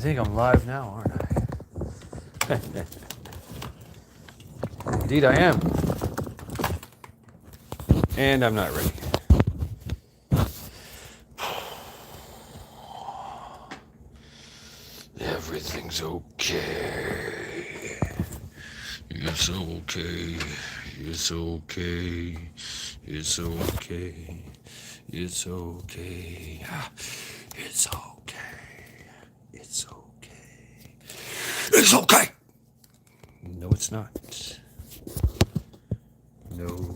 think I'm live now, aren't I? Indeed, I am. And I'm not ready. Everything's okay. It's okay. It's okay. It's okay. It's okay. It's okay. It's okay. It's okay. No, it's not. No.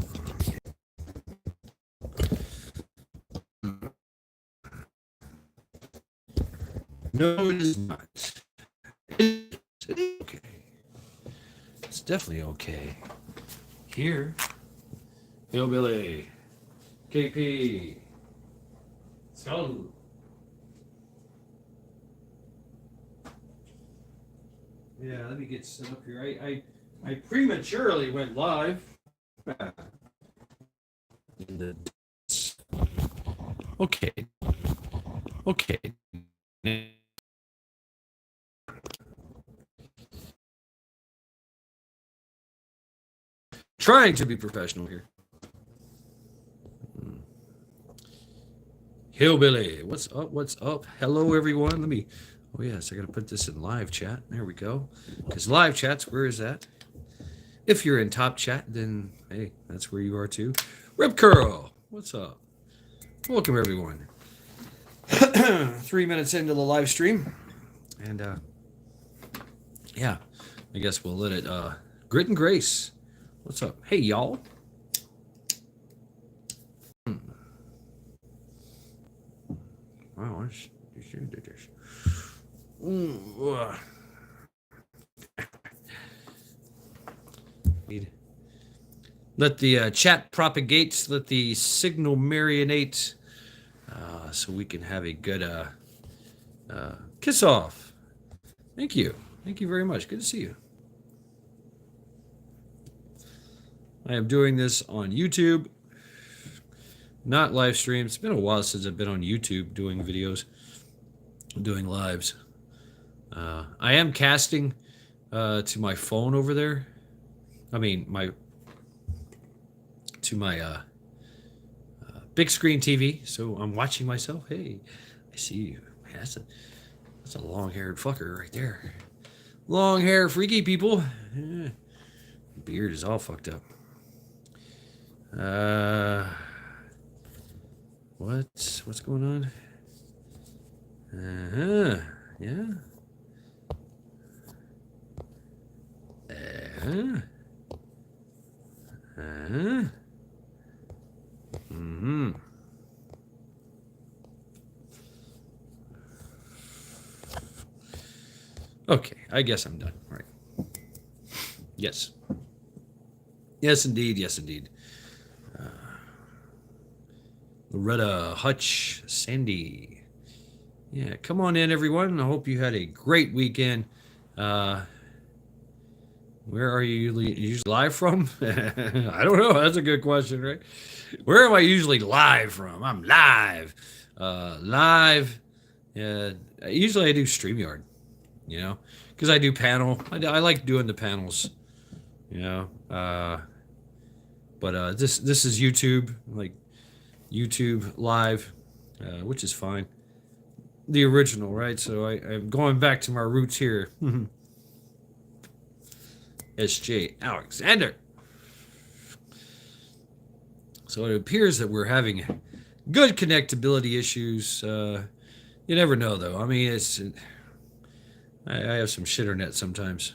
No, it is not. It's okay. It's definitely okay. Here, Hillbilly, KP, Skull. Yeah, let me get set up here. I prematurely went live. Okay. Okay. Trying to be professional here. Hillbilly, what's up? What's up? Hello, everyone. Let me. Oh yes, I gotta put this in live chat. There we go. Because live chats, where is that? If you're in top chat, then hey, that's where you are too. Rip Curl, what's up? Welcome everyone. 3 minutes into the live stream, and yeah, I guess we'll let it. Grit and Grace, what's up? Hey y'all. Wow, you should do this. Let the chat propagate. Let the signal marinate, so we can have a good kiss off. Thank you. Thank you very much. Good to see you. I am doing this on YouTube, not live streams. It's been a while since I've been on YouTube doing videos, doing lives. I am casting to my phone over there. I mean, to my big screen TV. So I'm watching myself. Hey, I see you. Man, that's a long-haired fucker right there. Long-haired freaky people. Yeah. Beard is all fucked up. What's going on? Yeah. Okay, I guess I'm done. All right. Yes. Yes, indeed. Yes, indeed. Loretta, Hutch, Sandy. Yeah, come on in, everyone. I hope you had a great weekend. Where are you usually live from? I don't know. That's a good question, right? Where am I usually live from? I'm live. Live. Usually I do StreamYard, because I do panel. I like doing the panels, but this is YouTube, like YouTube live, which is fine. The original, right? So I'm going back to my roots here. SJ Alexander. So it appears that we're having good connectability issues. You never know, though. I mean, I have some shitternet sometimes.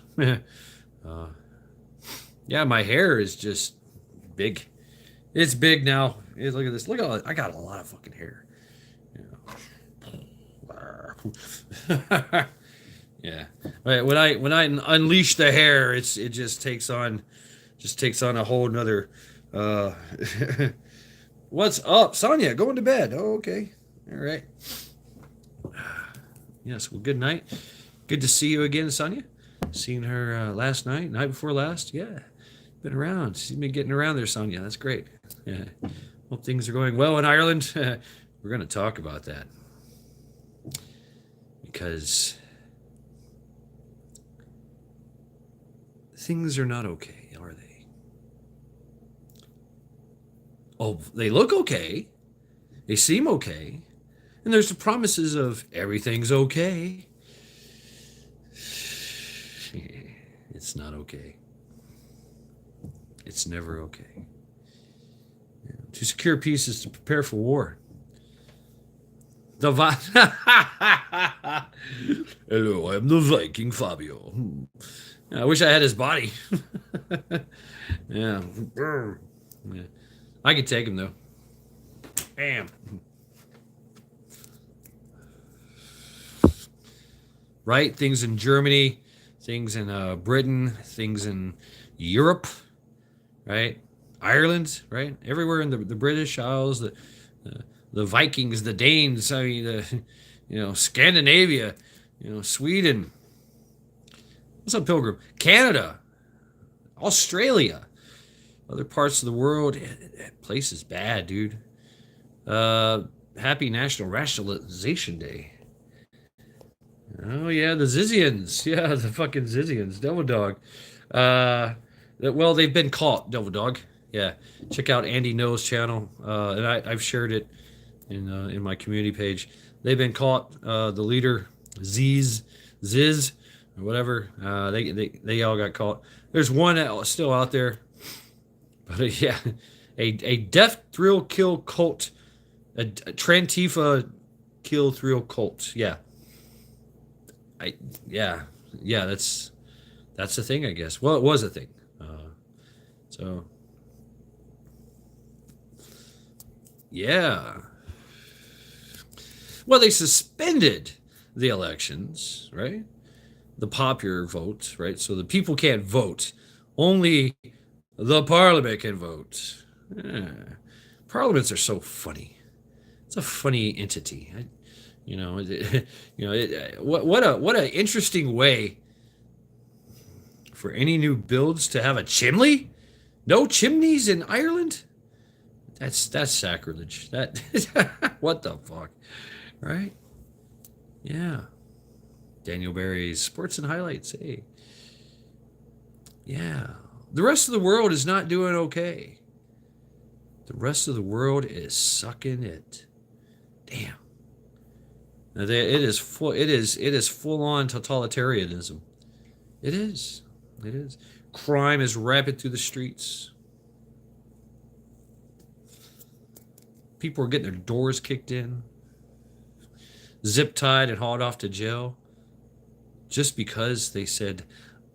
Yeah, my hair is just big. It's big now. Look at this. Look at I got a lot of fucking hair. Yeah. When I unleash the hair, it just takes on a whole nother. What's up, Sonia? Going to bed? Oh, okay. All right. Yes. Well, good night. Good to see you again, Sonia. Seen her last night before last. Yeah. Been around. She's been getting around there, Sonia. That's great. Yeah. Hope things are going well in Ireland. We're going to talk about that because things are not okay, are they? Oh, they look okay. They seem okay. And there's the promises of everything's okay. It's not okay. It's never okay. To secure peace is to prepare for war. The Hello, I'm the Viking Fabio. I wish I had his body. Yeah. Yeah. I could take him though. Bam. Right? Things in Germany, things in Britain, things in Europe, right? Ireland, right? Everywhere in the British Isles, the Vikings, the Danes, I mean, Scandinavia, Sweden. What's up, Pilgrim? Canada, Australia, other parts of the world. That place is bad, dude. Happy National Rationalization Day. Oh yeah, the Zizians. Yeah, the fucking Zizians. Devil Dog. Well, they've been caught. Devil Dog. Yeah, check out Andy No's channel, and I've shared it in my community page. They've been caught. The leader, Ziz, or whatever. They all got caught. There's one still out there, but yeah, a death thrill kill cult, a Trantifa kill thrill cult. Yeah. Yeah, that's the thing, I guess. Well, it was a thing. So yeah. Well, they suspended the elections, right? The popular vote, right? So the people can't vote. Only the parliament can vote. Yeah. Parliaments are so funny. It's a funny entity. What a interesting way for any new builds to have a chimney. No chimneys in Ireland. That's sacrilege. That what the fuck, right? Yeah. Daniel Barry's Sports and Highlights. Hey, yeah. The rest of the world is not doing okay. The rest of the world is sucking it. Damn. It is full. It is full on totalitarianism. It is. It is. Crime is rampant through the streets. People are getting their doors kicked in, zip tied and hauled off to jail, just because they said,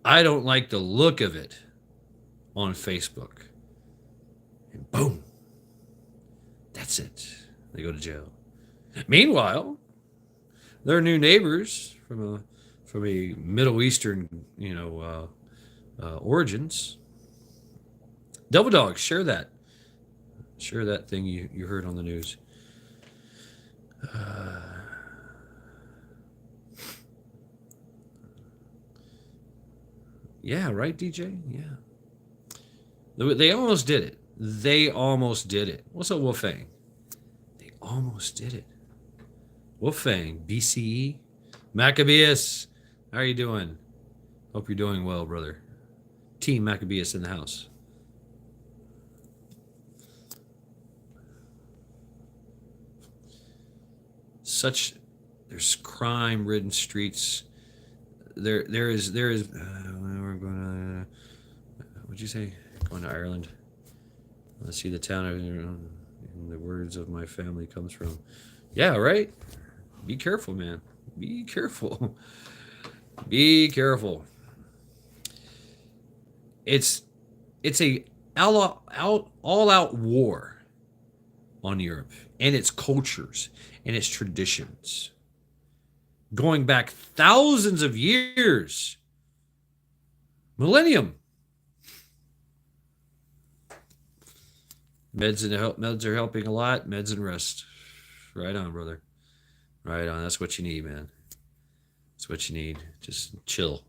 "I don't like the look of it," on Facebook. And boom. That's it. They go to jail. Meanwhile, their new neighbors from a Middle Eastern, origins. Double Dog, share that thing you heard on the news. Yeah, right, DJ. Yeah, they almost did it. They almost did it. What's up, Wolfang? They almost did it. Wolfang, BCE, Maccabeus, how are you doing? Hope you're doing well, brother. Team Maccabeus in the house. There's crime-ridden streets. There is. We're going to. What'd you say? Going to Ireland. Let's see the town. In the words of my family comes from. Yeah, right. Be careful, man. Be careful. Be careful. It's a all-out war on Europe and its cultures and its traditions, going back thousands of years, millennium. Meds are helping a lot. Meds and rest. Right on, brother. Right on. That's what you need, man. That's what you need. Just chill.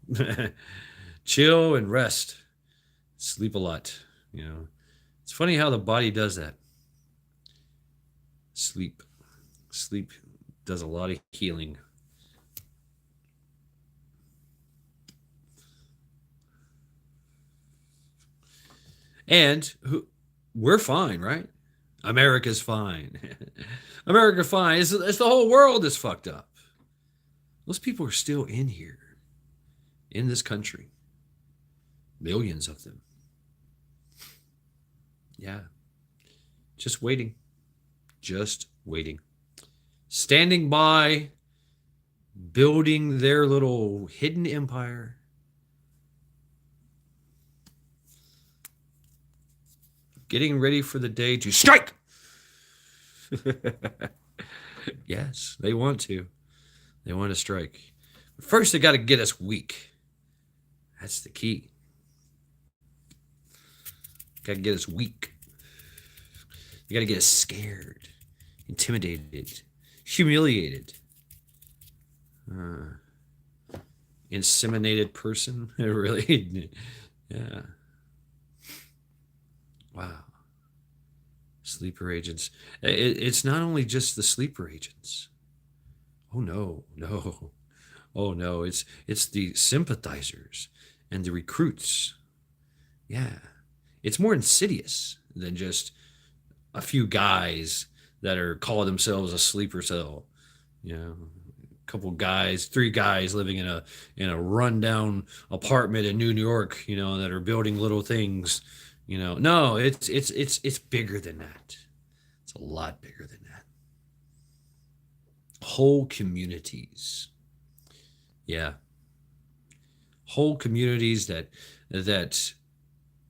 Chill and rest. Sleep a lot. It's funny how the body does that. Sleep does a lot of healing. And we're fine, right? America's fine. America fine. It's the whole world is fucked up. Those people are still in here, in this country. Millions of them. Yeah. Just waiting. Just waiting. Standing by, building their little hidden empire. Getting ready for the day to strike. Yes, they want to. They want to strike. But first, they got to get us weak. That's the key. Got to get us weak. You got to get us scared, intimidated, humiliated. Inseminated person. Really? Yeah. Wow. Sleeper agents. It's not only just the sleeper agents. Oh no, no. Oh no, it's the sympathizers and the recruits. Yeah. It's more insidious than just a few guys that are calling themselves a sleeper cell. You know, a couple guys, three guys living in a rundown apartment in New York, you know, that are building little things. You know, no, it's bigger than that. It's a lot bigger than that. Whole communities. Yeah. Whole communities that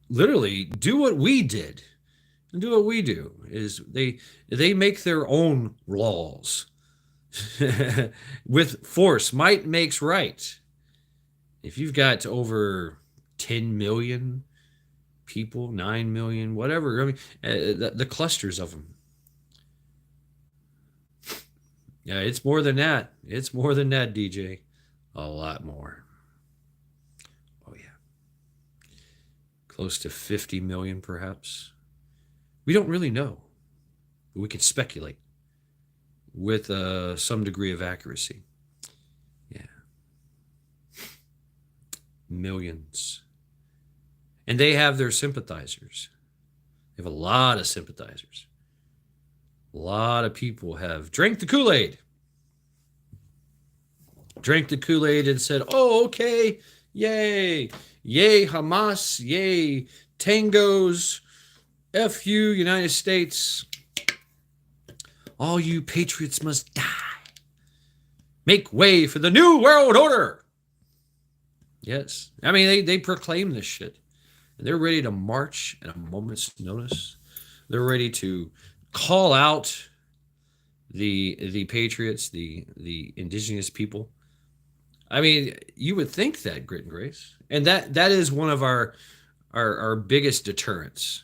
literally do what we did. And do what we do is they make their own laws. With force, might makes right. If you've got over 10 million people, 9 million, whatever, I mean, the clusters of them. Yeah, it's more than that. It's more than that, DJ. A lot more. Oh, yeah. Close to 50 million, perhaps. We don't really know, but we can speculate with some degree of accuracy. Yeah. Millions. And they have their sympathizers. They have a lot of sympathizers. A lot of people have drank the Kool-Aid. Drank the Kool-Aid and said, oh, okay, yay. Yay, Hamas. Yay, tangos. F you, United States. All you patriots must die. Make way for the new world order. Yes. I mean, they proclaim this shit. And they're ready to march at a moment's notice. They're ready to call out the patriots, the indigenous people. I mean, you would think that, Grit and Grace. And that is one of our biggest deterrents.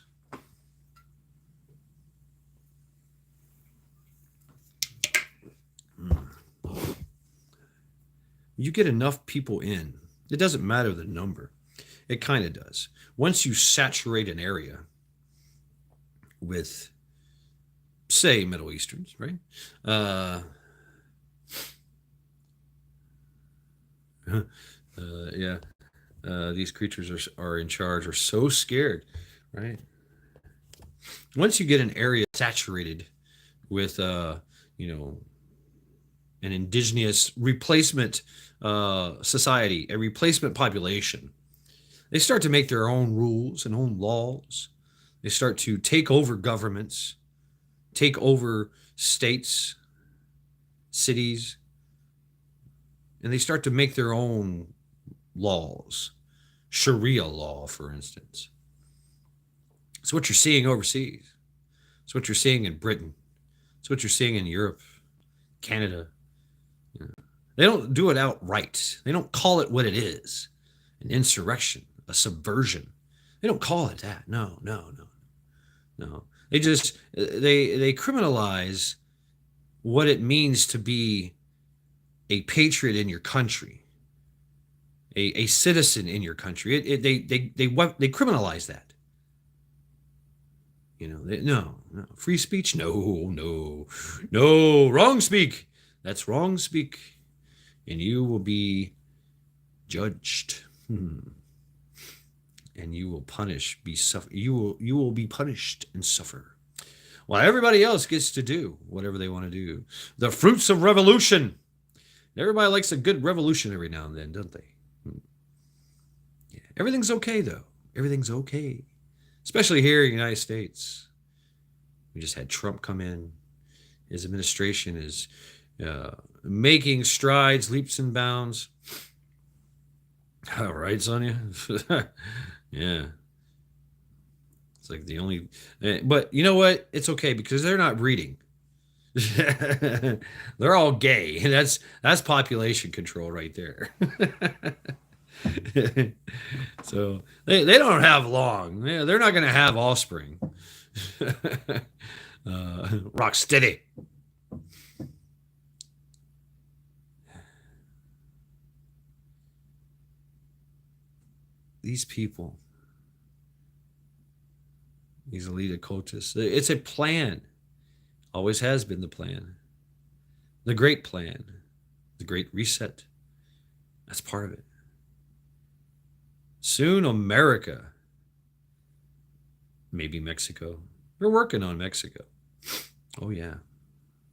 You get enough people in, it doesn't matter the number. It kind of does. Once you saturate an area with, say, Middle Easterns, right? Yeah. These creatures are in charge, are so scared, right? Once you get an area saturated with, an indigenous replacement society, a replacement population, they start to make their own rules and own laws. They start to take over governments, take over states, cities, and they start to make their own laws. Sharia law, for instance. It's what you're seeing overseas. It's what you're seeing in Britain. It's what you're seeing in Europe, Canada. They don't do it outright. They don't call it what it is. An insurrection, a subversion. They don't call it that. No. They just they criminalize what it means to be a patriot in your country, a citizen in your country. They criminalize that. No, free speech. No, wrong speak. That's wrong speak, and you will be judged. and you will you will be punished and suffer. While everybody else gets to do whatever they want to do. The fruits of revolution. Everybody likes a good revolution every now and then, don't they? Yeah. Everything's okay though. Everything's okay. Especially here in the United States. We just had Trump come in. His administration is making strides, leaps and bounds. All right, Sonia. Yeah. It's like the only, but you know what? It's okay because they're not reading. They're all gay, and that's population control right there. So they don't have long. They're not going to have offspring. Rock steady. These people, these elite occultists, it's a plan. Always has been the plan. The great plan. The great reset. That's part of it. Soon, America. Maybe Mexico. We're working on Mexico. Oh, yeah.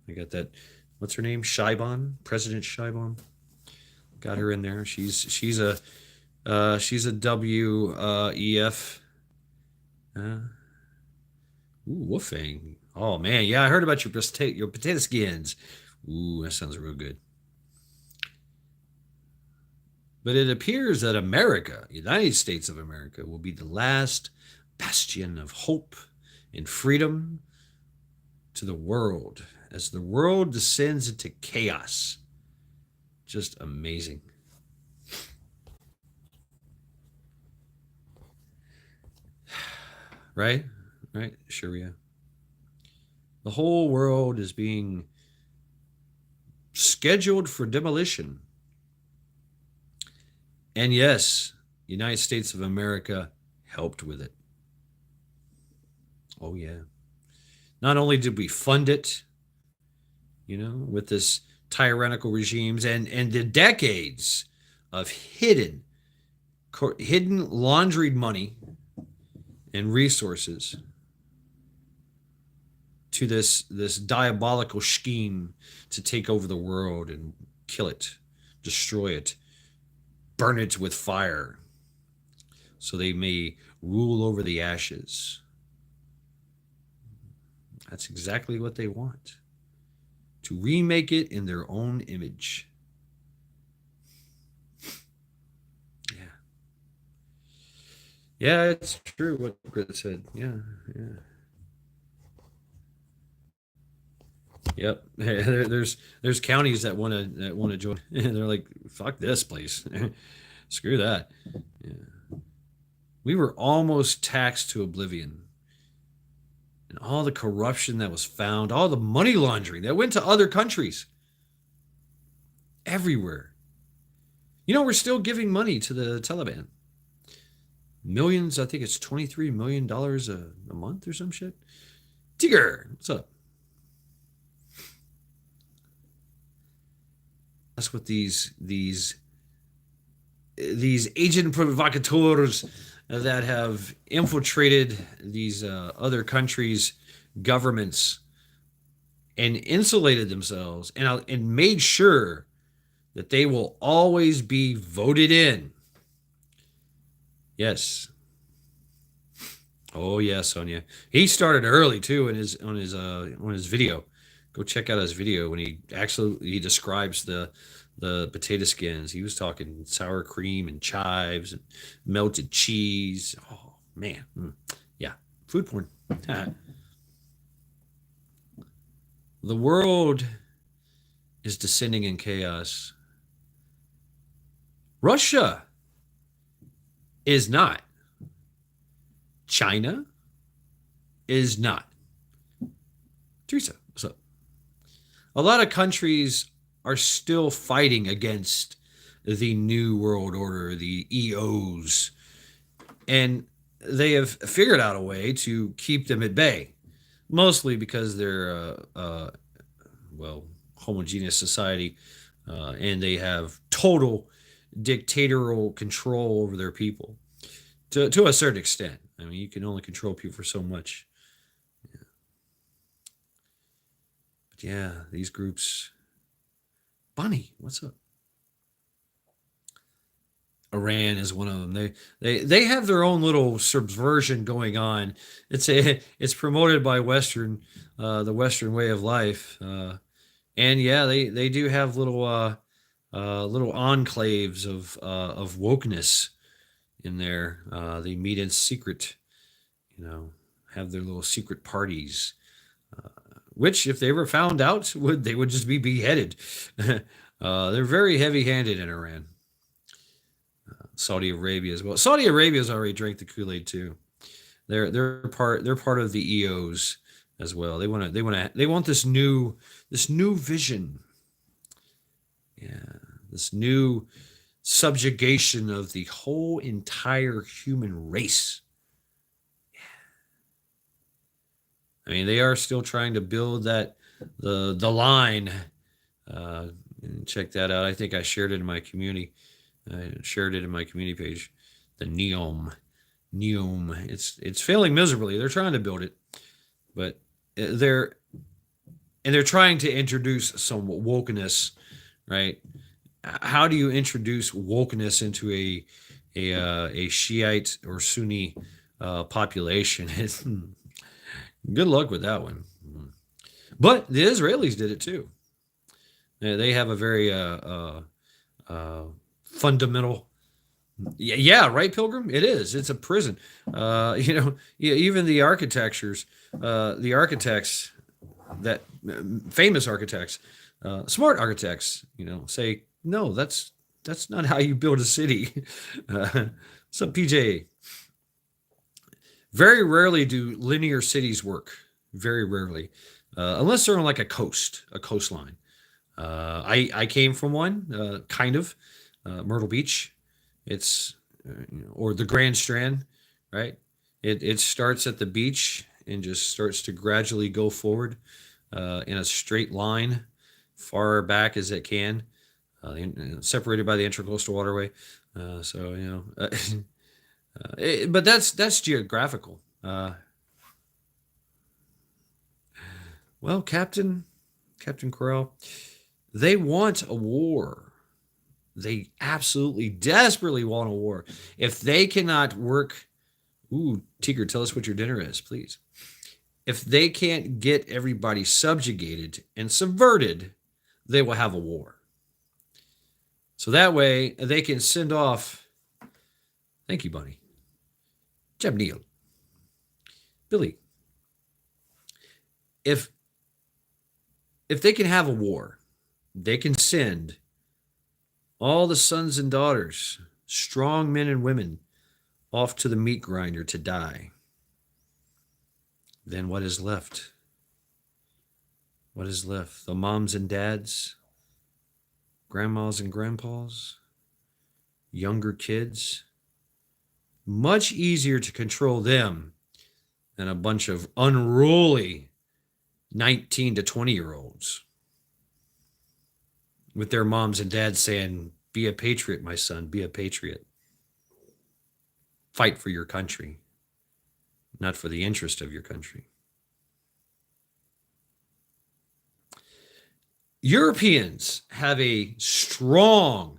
I got that. What's her name? Sheinbaum? President Sheinbaum. Got her in there. She's a WEF. Ooh, Wolfang. Oh man, yeah, I heard about your potato skins. Ooh, that sounds real good. But it appears that America, United States of America, will be the last bastion of hope and freedom to the world as the world descends into chaos. Just amazing. Right? Right, Sharia. The whole world is being scheduled for demolition. And yes, United States of America helped with it. Oh, yeah. Not only did we fund it, with this tyrannical regimes and the decades of hidden laundried money and resources to this diabolical scheme to take over the world and kill it, destroy it, burn it with fire, so they may rule over the ashes. That's exactly what they want. To remake it in their own image. Yeah. Yeah, it's true what Grit said. Yeah, yeah. Yep. There's counties that want to join. And they're like, fuck this place. Screw that. Yeah. We were almost taxed to oblivion. And all the corruption that was found, all the money laundering that went to other countries. Everywhere. We're still giving money to the Taliban. Millions, I think it's $23 million a month or some shit. Tigger, what's up? That's what these agent provocateurs that have infiltrated these other countries' governments and insulated themselves and made sure that they will always be voted in. Yes. Oh yeah, Sonia. He started early too on his video. Go check out his video when he describes the potato skins. He was talking sour cream and chives and melted cheese. Oh man, yeah, food porn. The world is descending in chaos. Russia is not. China is not. Teresa, what's up? A lot of countries are still fighting against the New World Order, the EOs, and they have figured out a way to keep them at bay, mostly because they're homogeneous society, and they have total dictatorial control over their people. to a certain extent. I mean, you can only control people for so much. Yeah. But yeah, these groups. Bonnie, what's up? Iran is one of them. They have their own little subversion going on. It's promoted by the Western way of life, and yeah, they do have little enclaves of wokeness in there. They meet in secret, you know, have their little secret parties, which if they were found out, they would just be beheaded. They're very heavy-handed in Iran. Saudi Arabia as well. Saudi Arabia's already drank the Kool-Aid too. They're part of the EOs as well. They want this new vision. Yeah, this new subjugation of the whole entire human race. I mean, they are still trying to build the line. Check that out. I think I shared it in my community. I shared it in my community page. The Neom. It's failing miserably. They're trying to build it, but they're trying to introduce some wokeness, right? How do you introduce wokeness into a Shiite or Sunni population? Good luck with that one. But the Israelis did it too. They have a very fundamental. Yeah, right, Pilgrim. It is. It's a prison. Even the architects that famous architects, smart architects, say no. That's not how you build a city. So PJ, very rarely do linear cities work. Very rarely, unless they're on like a coastline. I came from one, kind of, Myrtle Beach. It's or the Grand Strand, right? It starts at the beach and just starts to gradually go forward in a straight line, far back as it can, separated by the Intracoastal Waterway. But that's geographical. Well, Captain Corral, they want a war. They absolutely, desperately want a war. If they cannot work, Tigger, tell us what your dinner is, please. If they can't get everybody subjugated and subverted, they will have a war. So that way they can send off. Thank you, Bunny. Jeb Billy. If they can have a war, they can send all the sons and daughters, strong men and women, off to the meat grinder to die. Then what is left? What is left? The moms and dads, grandmas and grandpas, younger kids. Much easier to control them than a bunch of unruly 19 to 20-year-olds with their moms and dads saying, be a patriot, my son, be a patriot. Fight for your country, not for the interest of your country. Europeans have a strong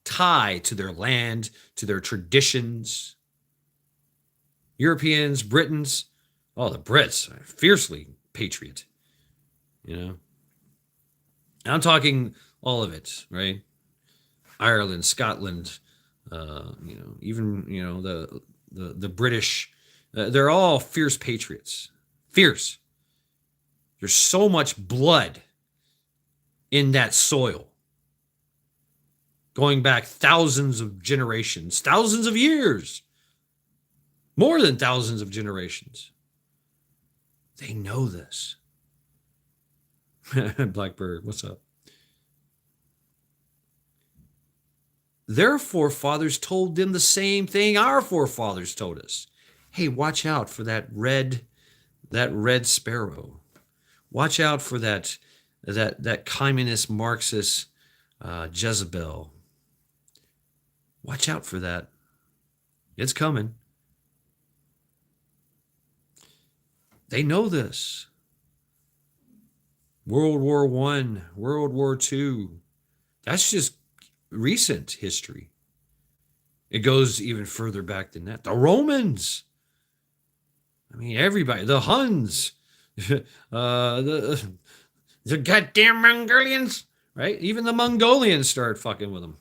tie to their land, to their traditions. Europeans, Britons, the Brits are fiercely patriot, I'm talking all of it, right? Ireland, Scotland, even the British, they're all fierce patriots. Fierce. There's so much blood in that soil, going back thousands of generations, thousands of years, more than thousands of generations. They know this. Blackbird, what's up? Their forefathers told them the same thing our forefathers told us. Hey, watch out for that red sparrow. Watch out for that communist Marxist Jezebel. Watch out for that. It's coming. They know this. World War I, World War II. That's just recent history. It goes even further back than that. The Romans. I mean, everybody. The Huns. The goddamn Mongolians. Right? Even the Mongolians started fucking with them.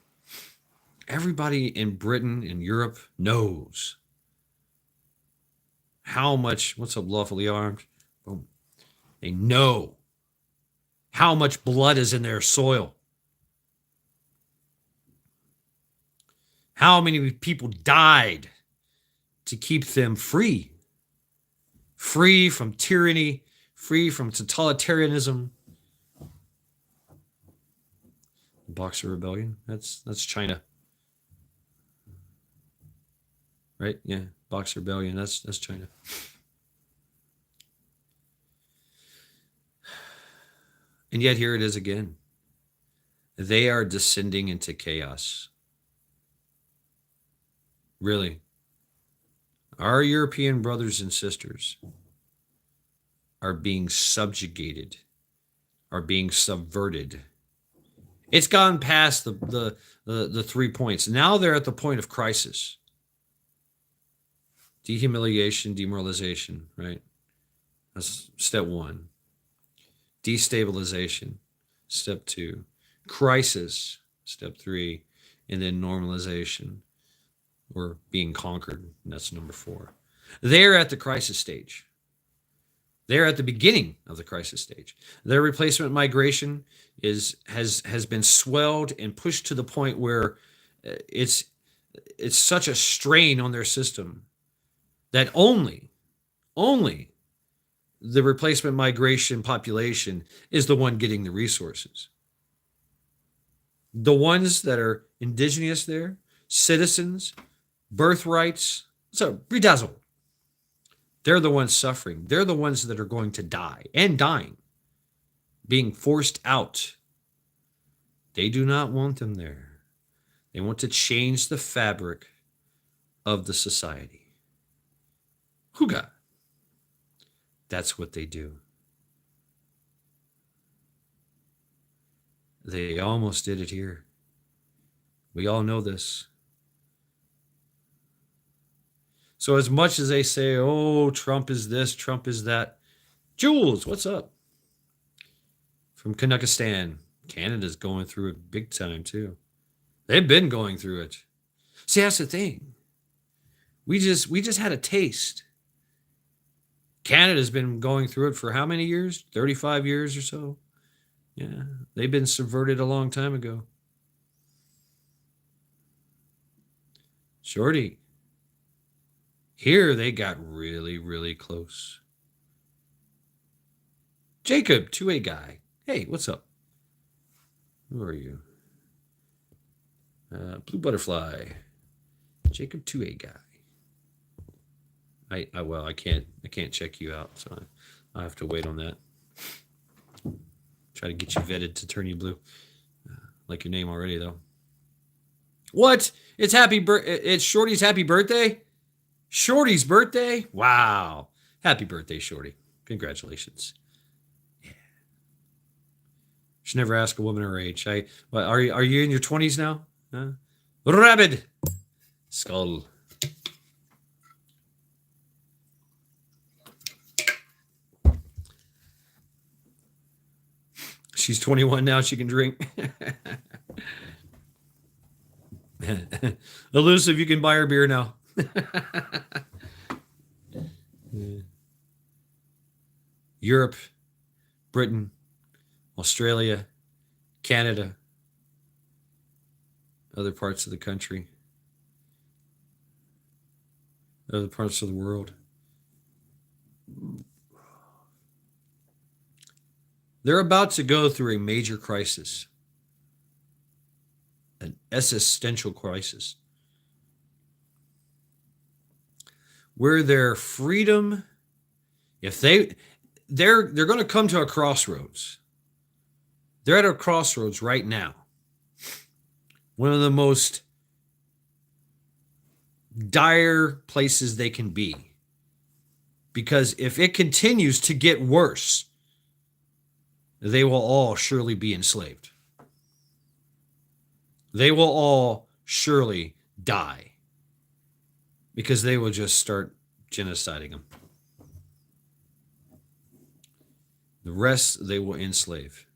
Everybody in Britain and Europe knows how much. What's up, lawfully armed? Boom. They know how much blood is in their soil. How many people died to keep them free? Free from tyranny, free from totalitarianism. Boxer Rebellion, that's China. Right? Yeah, Boxer Rebellion, that's China. And yet here it is again. They are descending into chaos. Really. Our European brothers and sisters are being subjugated, are being subverted. It's gone past the 3 points. Now they're at the point of crisis. Dehumiliation, demoralization, right? That's step 1. Destabilization, step 2. Crisis, step 3. And then normalization, or being conquered, and that's number 4. They're at the crisis stage. They're at the beginning of the crisis stage. Their replacement migration has been swelled and pushed to the point where it's such a strain on their system that only the replacement migration population is the one getting the resources. The ones that are indigenous there, citizens, birthrights, so bedazzled. They're the ones suffering. They're the ones that are going to die and dying, being forced out. They do not want them there. They want to change the fabric of the society. Hooga. That's what they do. They almost did it here. We all know this. So as much as they say, oh, Trump is this, Trump is that. Jules, what's up? From Kazakhstan. Canada's going through it big time too. They've been going through it. See, that's the thing. We just had a taste. Canada's been going through it for how many years? 35 years or so. Yeah, they've been subverted a long time ago. Shorty. Here they got really, really close. Jacob, 2A guy. Hey, what's up? Who are you? Blue Butterfly. Jacob, 2A guy. I can't check you out, so I have to wait on that. Try to get you vetted to turn you blue. Like your name already, though. What? It's Shorty's happy birthday? Shorty's birthday? Wow. Happy birthday, Shorty. Congratulations. Yeah. Should never ask a woman her age. Are you in your 20s now? Huh? Rabid. Skull. She's 21 now. She can drink. Elusive, you can buy her beer now. Europe, Britain, Australia, Canada, other parts of the country, other parts of the world. They're about to go through a major crisis, an existential crisis, where their freedom, if they're going to come to a crossroads. They're at a crossroads right now. One of the most dire places they can be Because if it continues to get worse, they will all surely be enslaved. They will all surely die because they will just start genociding them. The rest they will enslave.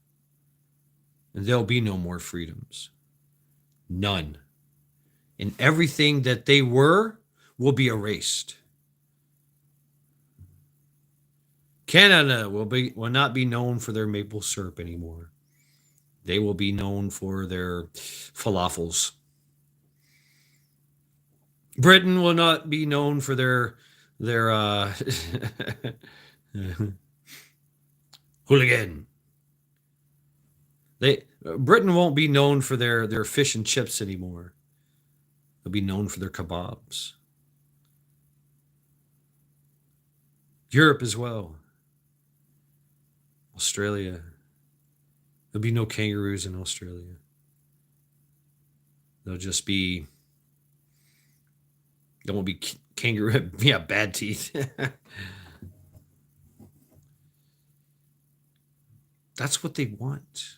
And there'll be no more freedoms. None. And everything that they were will be erased. Canada will not be known for their maple syrup anymore. They will be known for their falafels. Britain will not be known for their hooligan. Britain won't be known for their fish and chips anymore. They'll be known for their kebabs. Europe as well. Australia. There'll be no kangaroos in Australia. There won't be kangaroo. Yeah, bad teeth. That's what they want.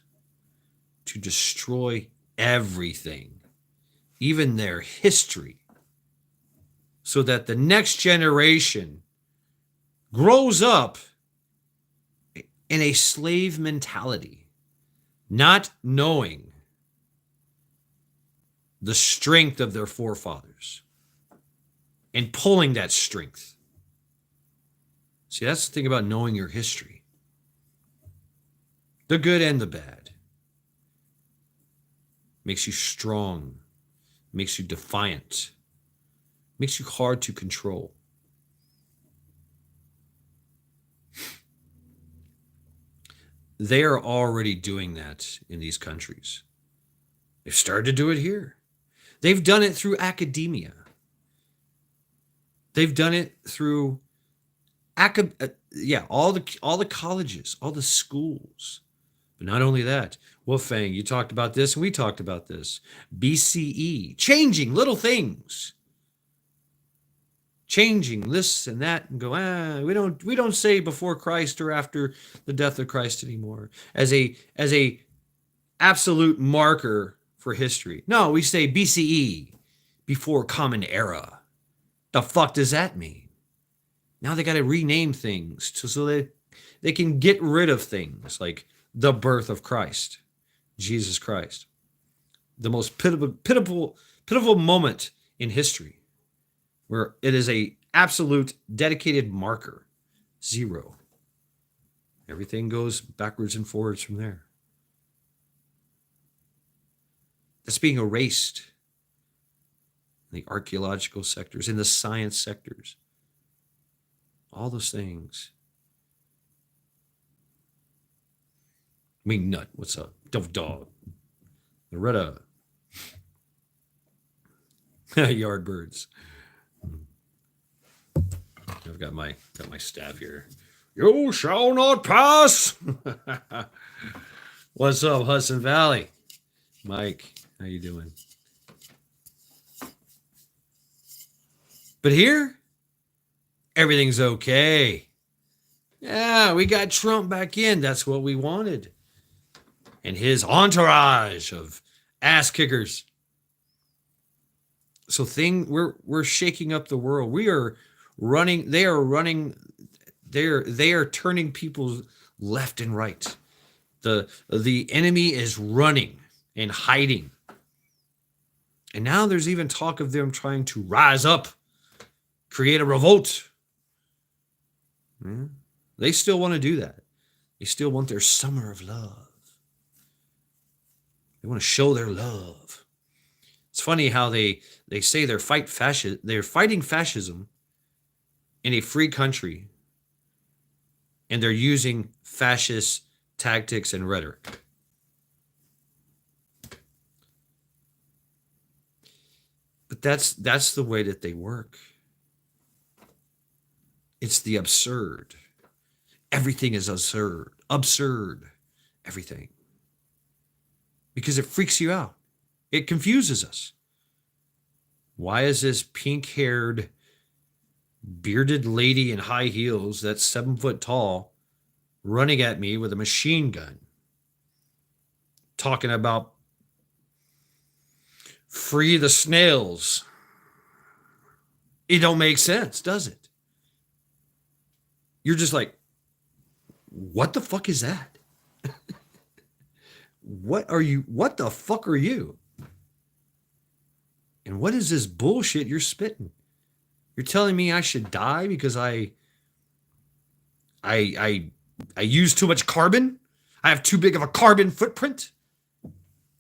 To destroy everything, even their history, so that the next generation grows up in a slave mentality, not knowing the strength of their forefathers and pulling that strength. See, that's the thing about knowing your history, the good and the bad. Makes you strong, makes you defiant, makes you hard to control. They are already doing that in these countries. They've started to do it here. They've done it through academia. They've done it through all the colleges, all the schools. But not only that, Wolfgang, you talked about this, and we talked about this. BCE, changing little things, changing this and that, and go, we don't say before Christ or after the death of Christ anymore as a absolute marker for history. No, we say BCE, before Common Era. The fuck does that mean? Now they got to rename things so that they can get rid of things like the birth of Christ, Jesus Christ, the most pitiful moment in history, where it is a absolute dedicated marker, 0. Everything goes backwards and forwards from there. That's being erased in the archaeological sectors, in the science sectors, all those things. Mean Nut, what's up? Dog. Loretta. Yardbirds. I've got my staff here. You shall not pass. What's up, Hudson Valley? Mike, how you doing? But here, everything's okay. Yeah, we got Trump back in. That's what we wanted. And his entourage of ass kickers. So we're shaking up the world. They are turning people left and right. The enemy is running and hiding. And now there's even talk of them trying to rise up, create a revolt. They still want to do that. They still want their summer of love. They want to show their love. It's funny how they say they're fighting fascism in a free country, and they're using fascist tactics and rhetoric. But that's the way that they work. It's the absurd. Everything is absurd, everything. Because it freaks you out. It confuses us. Why is this pink-haired bearded lady in high heels that's 7 foot tall running at me with a machine gun, talking about free the snails. It don't make sense, does it? You're just like, what the fuck is that? What the fuck are you? And what is this bullshit you're spitting? You're telling me I should die because I use too much carbon? I have too big of a carbon footprint?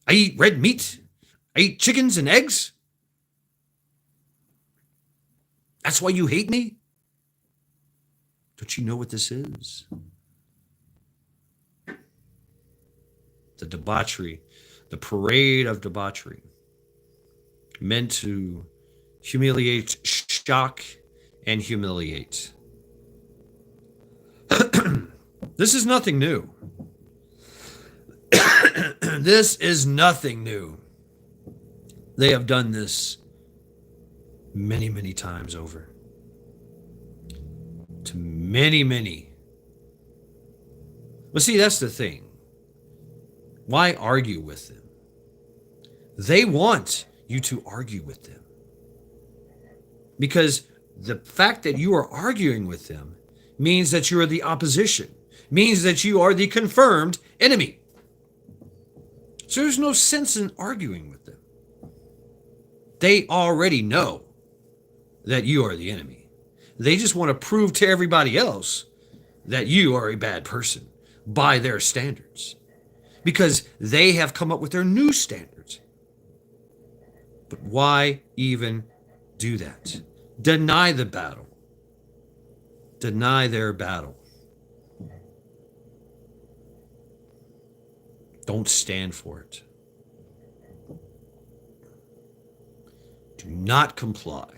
I eat red meat? I eat chickens and eggs? That's why you hate me? Don't you know what this is? The debauchery, the parade of debauchery, meant to humiliate, shock, and humiliate. This is nothing new. This is nothing new. They have done this many, many times over. To many, many. Well, see, that's the thing. Why argue with them? They want you to argue with them. Because the fact that you are arguing with them means that you are the opposition, means that you are the confirmed enemy. So there's no sense in arguing with them. They already know that you are the enemy. They just want to prove to everybody else that you are a bad person by their standards, because they have come up with their new standards. But why even do that? Deny the battle. Deny their battle. Don't stand for it. Do not comply.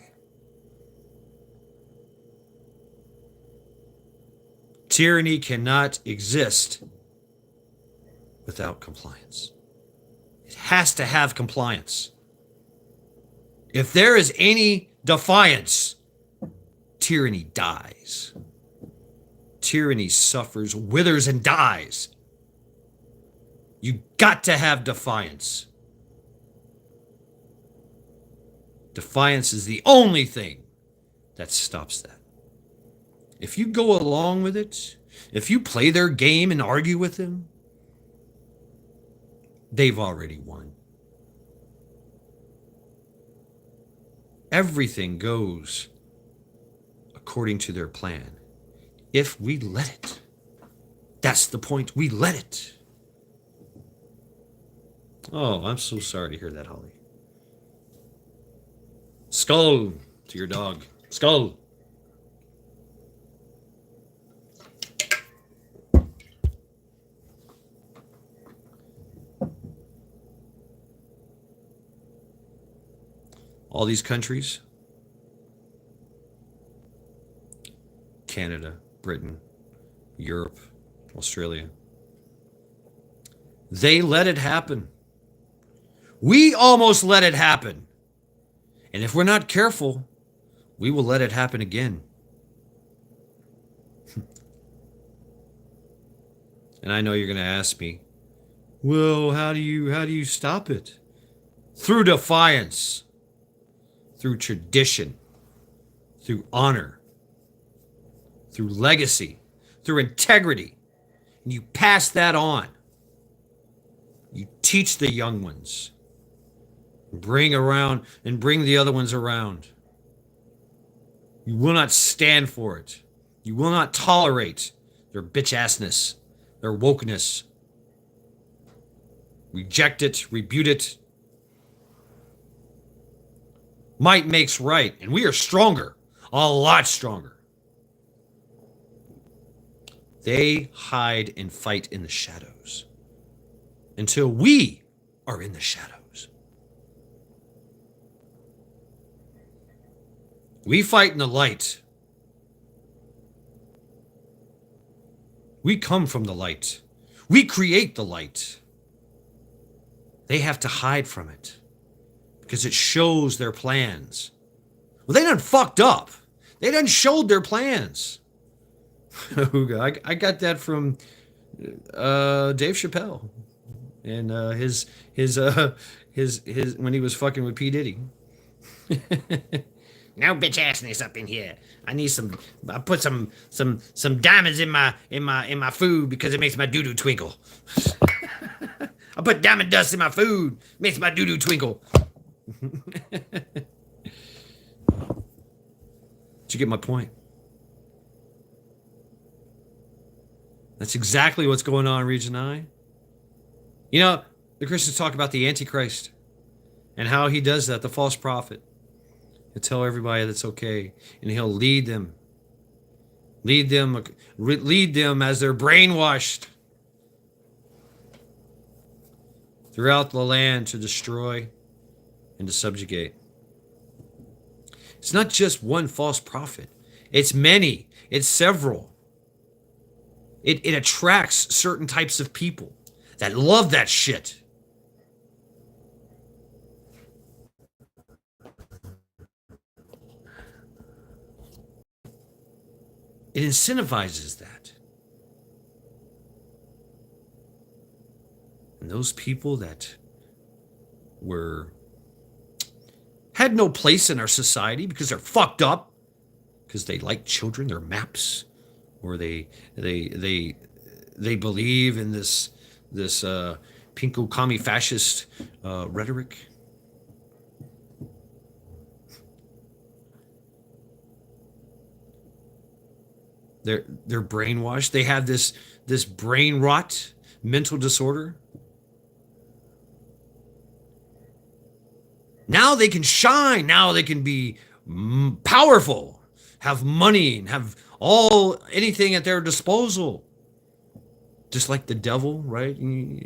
Tyranny cannot exist without compliance. It has to have compliance. If there is any defiance, tyranny dies. Tyranny suffers, withers, and dies. You got to have defiance. Defiance is the only thing that stops that. If you go along with it, if you play their game and argue with them, they've already won. Everything goes according to their plan. If we let it. That's the point. We let it. Oh, I'm so sorry to hear that, Holly. Skull to your dog. Skull. All these countries, Canada, Britain, Europe, Australia, they let it happen. We almost let it happen. And if we're not careful, we will let it happen again. And I know you're going to ask me, well, how do you stop it? Through defiance. Through tradition, through honor, through legacy, through integrity. And you pass that on. You teach the young ones. Bring the other ones around. You will not stand for it. You will not tolerate their bitch-assness, their wokeness. Reject it, rebuke it. Might makes right, and we are stronger, a lot stronger. They hide and fight in the shadows until we are in the shadows. We fight in the light. We come from the light. We create the light. They have to hide from it, because it shows their plans. Well, they done fucked up. They done showed their plans. I got that from Dave Chappelle and his when he was fucking with P Diddy. Now bitch assness up in here. I need some. I put some diamonds in my food because it makes my doo doo twinkle. I put diamond dust in my food, makes my doo doo twinkle. Did you get my point? That's exactly what's going on in Region I. You know, the Christians talk about the Antichrist and how he does that, the false prophet. He'll tell everybody that's okay, and he'll lead them as they're brainwashed throughout the land to destroy and to subjugate. It's not just one false prophet. It's many. It's several. It attracts certain types of people that love that shit. It incentivizes that. And those people that had no place in our society because they're fucked up, because they like children, they're maps, or they believe in this pinko commie fascist rhetoric. They're brainwashed. They have this brain rot, mental disorder. Now they can shine. Now they can be powerful, have money, and have anything at their disposal. Just like the devil, right?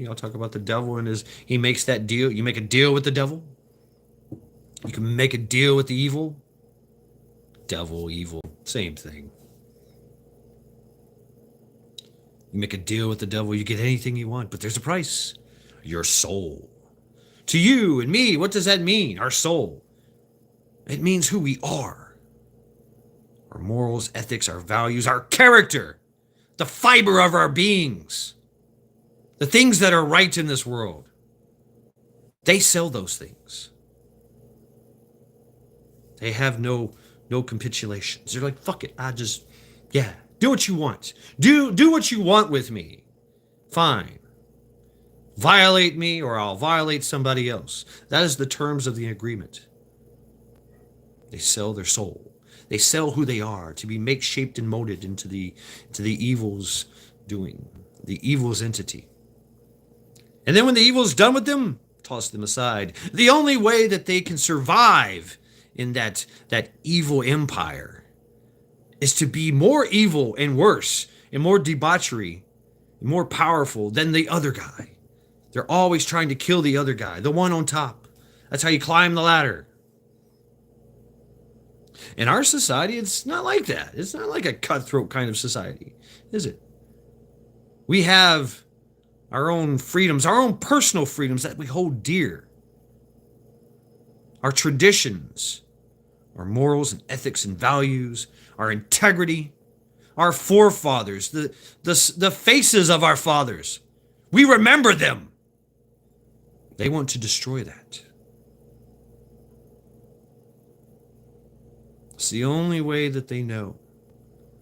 I'll talk about the devil and he makes that deal. You make a deal with the devil. You can make a deal with the evil. Devil, evil, same thing. You make a deal with the devil, you get anything you want, but there's a price. Your soul. To you and me, what does that mean? Our soul. It means who we are. Our morals, ethics, our values, our character. The fiber of our beings. The things that are right in this world. They sell those things. They have no capitulations. They're like, fuck it, do what you want. Do what you want with me. Fine. Violate me or I'll violate somebody else. That is the terms of the agreement. They sell their soul. They sell who they are to be shaped and molded into the evil's doing, the evil's entity. And then when the evil's done with them, toss them aside. The only way that they can survive in that evil empire is to be more evil and worse and more debauchery and more powerful than the other guy. They're always trying to kill the other guy, the one on top. That's how you climb the ladder. In our society, it's not like that. It's not like a cutthroat kind of society, is it? We have our own freedoms, our own personal freedoms that we hold dear. Our traditions, our morals and ethics and values, our integrity, our forefathers, the faces of our fathers. We remember them. They want to destroy that. It's the only way that they know.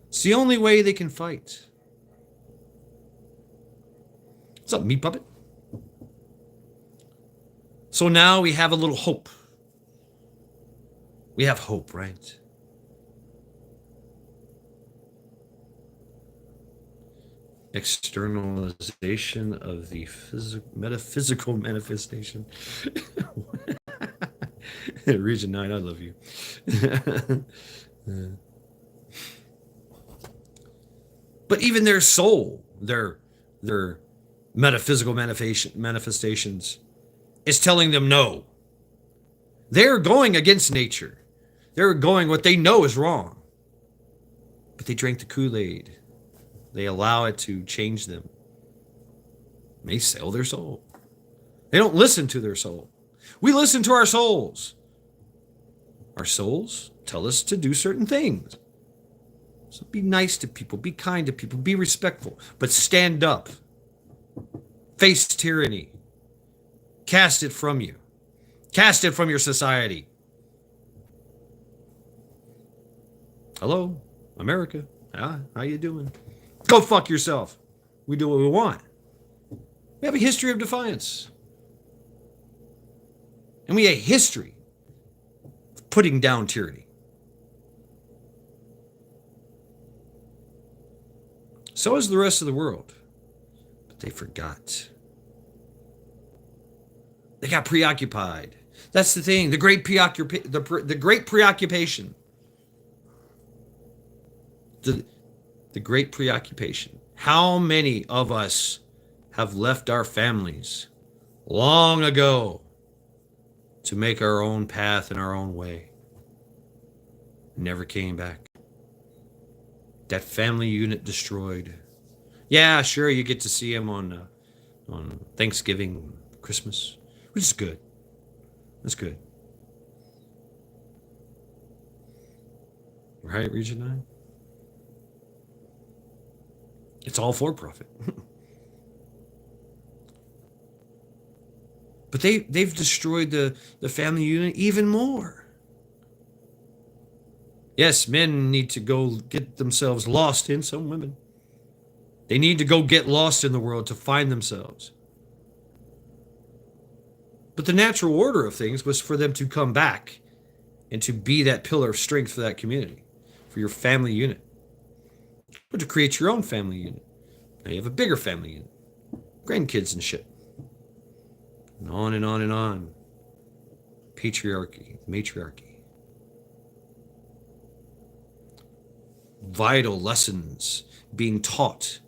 It's the only way they can fight. What's up, meat puppet? So now we have a little hope. We have hope, right? Externalization of the metaphysical manifestation. Region 9, I love you. But even their soul, their metaphysical manifestations is telling them no. They're going against nature. They're going what they know is wrong. But they drank the Kool-Aid. They allow it to change them. They sell their soul. They don't listen to their soul. We listen to our souls. Our souls tell us to do certain things. So be nice to people, be kind to people, be respectful, but stand up. Face tyranny. Cast it from you. Cast it from your society. Hello, America. How you doing? Go fuck yourself. We do what we want. We have a history of defiance. And we have a history of putting down tyranny. So is the rest of the world. But they forgot. They got preoccupied. That's the thing. The great preoccupation. The great preoccupation. How many of us have left our families long ago to make our own path in our own way? Never came back. That family unit destroyed. Yeah, sure, you get to see them on Thanksgiving, Christmas, which is good. That's good. Right, Region 9? It's all for profit. But they've destroyed the family unit even more. Yes, men need to go get themselves lost in some women. They need to go get lost in the world to find themselves. But the natural order of things was for them to come back and to be that pillar of strength for that community, for your family unit. Or to create your own family unit. Now you have a bigger family unit. Grandkids and shit. And on and on and on. Patriarchy, matriarchy. Vital lessons being taught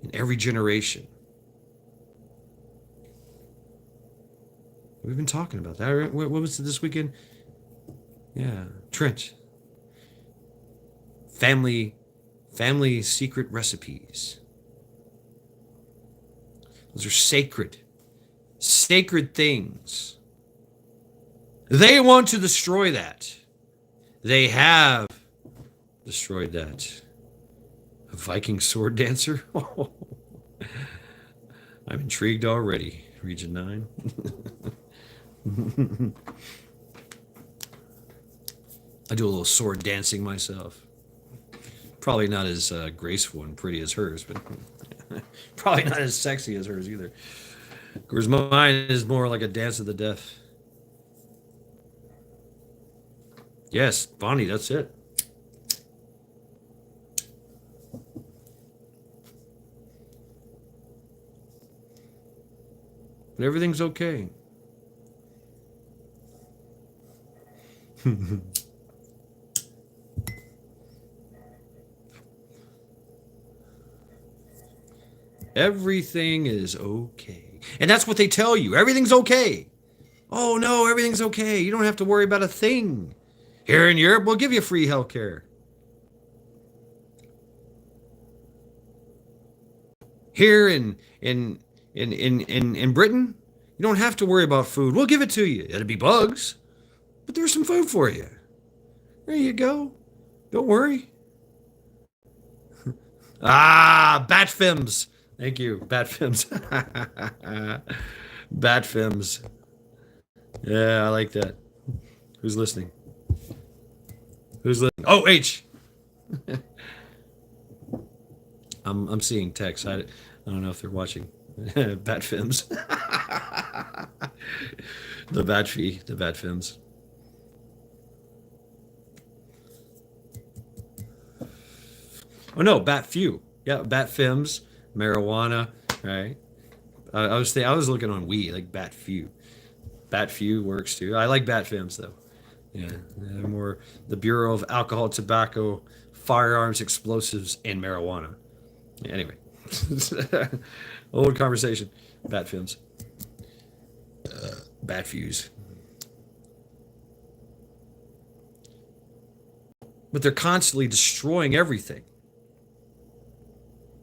in every generation. We've been talking about that. Right? What was it this weekend? Yeah, Trent. Family secret recipes. Those are sacred things. They want to destroy that. They have destroyed that. A Viking sword dancer? I'm intrigued already, Region 9. I do a little sword dancing myself. Probably not as graceful and pretty as hers, but probably not as sexy as hers either. Whereas mine is more like a dance of the deaf. Yes, Bonnie, that's it. But everything's okay. Everything is okay. And that's what they tell you. Everything's okay. Oh no, everything's okay. You don't have to worry about a thing. Here in Europe, we'll give you free healthcare. Here in Britain, you don't have to worry about food. We'll give it to you. It'll be bugs, but there's some food for you. There you go. Don't worry. Bat films. Thank you, Bat films. Bat films. Yeah, I like that. Who's listening? Who's listening? Oh, H. I'm seeing text. I don't know if they're watching. Bat films. The Bat films. Oh no, Bat few. Yeah, Bat films, marijuana, right? I was looking on Wii, like Bat few. Bat few works too. I like Bat films though. Yeah, they're more the Bureau of Alcohol, Tobacco, Firearms, Explosives, and Marijuana. Yeah, anyway, old conversation. Bat films. Bat fuse. But they're constantly destroying everything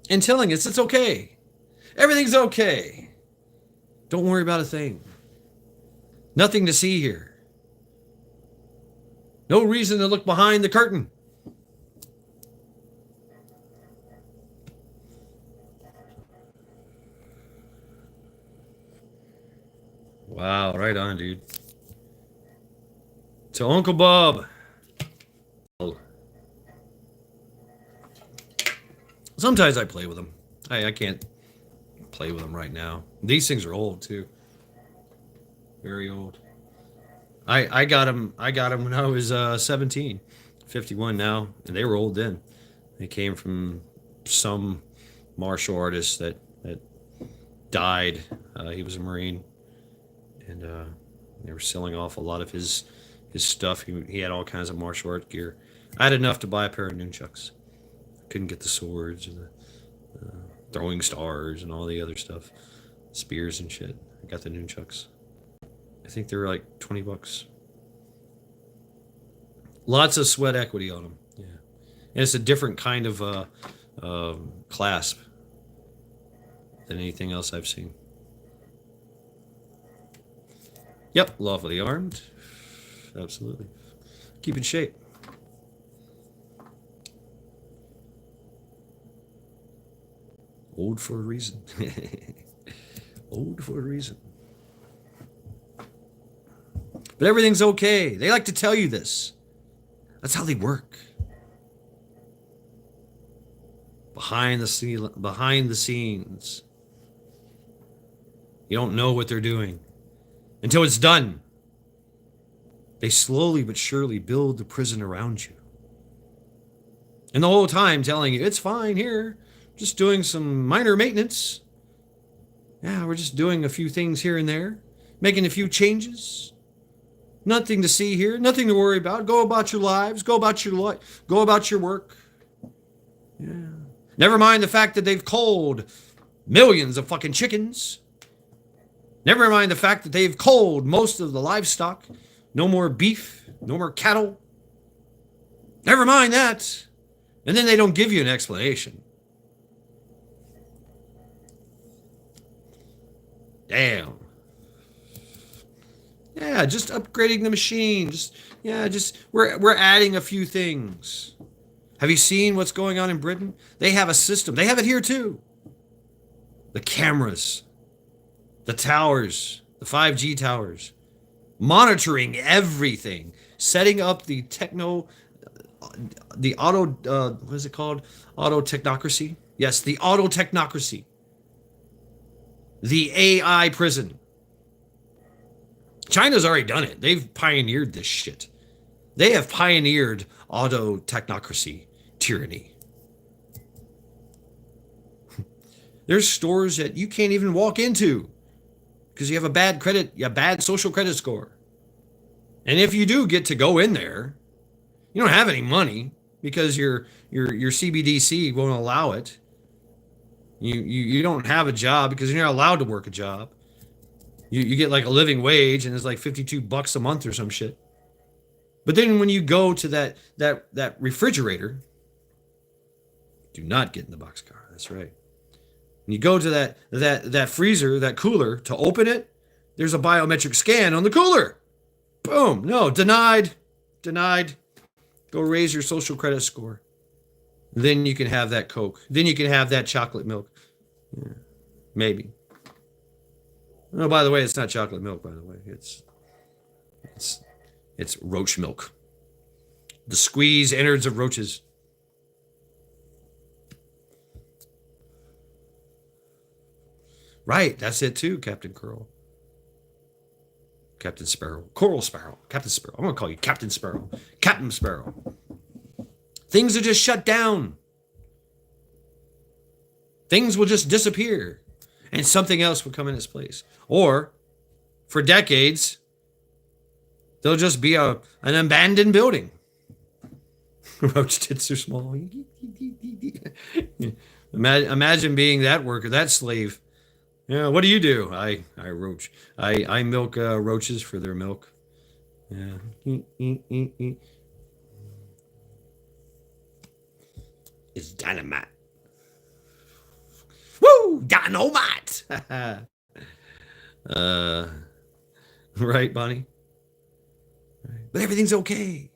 and telling us it's okay. Everything's okay. Don't worry about a thing. Nothing to see here. No reason to look behind the curtain. Wow, right on, dude. So Uncle Bob. Sometimes I play with them. I can't play with them right now. These things are old too. Very old. I got them. I got them when I was 17, 51 now, and they were old then. They came from some martial artist that died. He was a Marine, and they were selling off a lot of his stuff. He had all kinds of martial art gear. I had enough to buy a pair of nunchucks. Couldn't get the swords and the throwing stars and all the other stuff, spears and shit. I got the nunchucks. I think they were like $20. Lots of sweat equity on them. Yeah, and it's a different kind of clasp than anything else I've seen. Yep, lawfully armed. Absolutely. Keep in shape. Old for a reason. Old for a reason. But everything's okay. They like to tell you this. That's how they work. Behind the scenes. You don't know what they're doing until it's done. They slowly but surely build the prison around you. And the whole time telling you, it's fine here. Just doing some minor maintenance. Yeah, we're just doing a few things here and there. Making a few changes. Nothing to see here. Nothing to worry about. Go about your lives. Go about your life. Go about your work. Yeah. Never mind the fact that they've culled millions of fucking chickens. Never mind the fact that they've culled most of the livestock. No more beef. No more cattle. Never mind that. And then they don't give you an explanation. Damn. Yeah, just upgrading the machine. We're adding a few things. Have you seen what's going on in Britain? They have a system. They have it here too. The cameras, the towers, the 5G towers, monitoring everything, setting up the what is it called? Auto technocracy? Yes, the auto technocracy. The AI prison. China's already done it. They've pioneered this shit. They have pioneered auto technocracy tyranny. There's stores that you can't even walk into because you have a bad social credit score. And if you do get to go in there, you don't have any money because your CBDC won't allow it. You don't have a job because you're not allowed to work a job. You get like a living wage and it's like $52 a month or some shit. But then when you go to that refrigerator, do not get in the boxcar. That's right. When you go to that freezer, that cooler, to open it, there's a biometric scan on the cooler. Boom. No, denied. Go raise your social credit score. Then you can have that Coke. Then you can have that chocolate milk. Yeah, maybe. Oh, by the way, it's not chocolate milk, by the way. It's roach milk. The squeeze innards of roaches. Right, that's it too, Captain Curl. Captain Sparrow. Coral Sparrow. Captain Sparrow. I'm going to call you Captain Sparrow. Captain Sparrow. Things are just shut down. Things will just disappear. And something else will come in its place. Or, for decades, there'll just be an abandoned building. Roach tits are small. Imagine being that worker, that slave. Yeah, what do? I roach. I milk roaches for their milk. Yeah. It's dynamite. Woo! Dynamite! Right, Bonnie? Right. But everything's okay.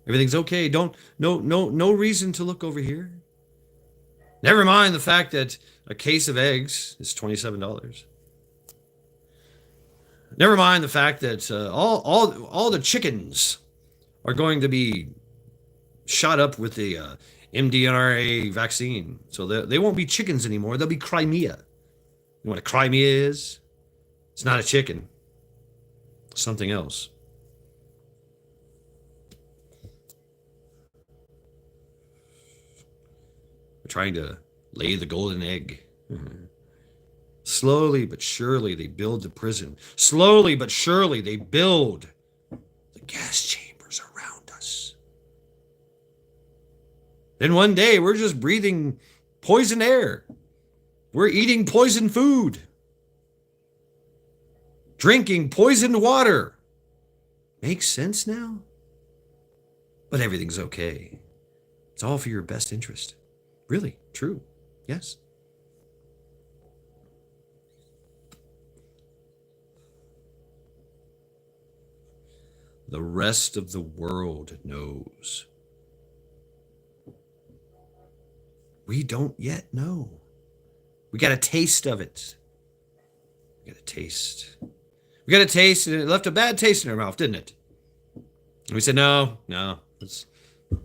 Everything's okay. No reason to look over here. Never mind the fact that a case of eggs is $27. Never mind the fact that all the chickens are going to be shot up with the mDNA vaccine, so they won't be chickens anymore. They'll be Crimea. You know what a Crimea is? It's not a chicken. It's something else. We're trying to lay the golden egg. Slowly but surely, they build the prison. Slowly but surely, they build the gas chambers around us. Then one day, we're just breathing poison air. We're eating poison food. Drinking poisoned water. Makes sense now? But everything's okay. It's all for your best interest. Really, true. Yes. The rest of the world knows. We don't yet know. We got a taste of it. We got a taste. We got a taste, and it left a bad taste in our mouth, didn't it? And we said, no, let's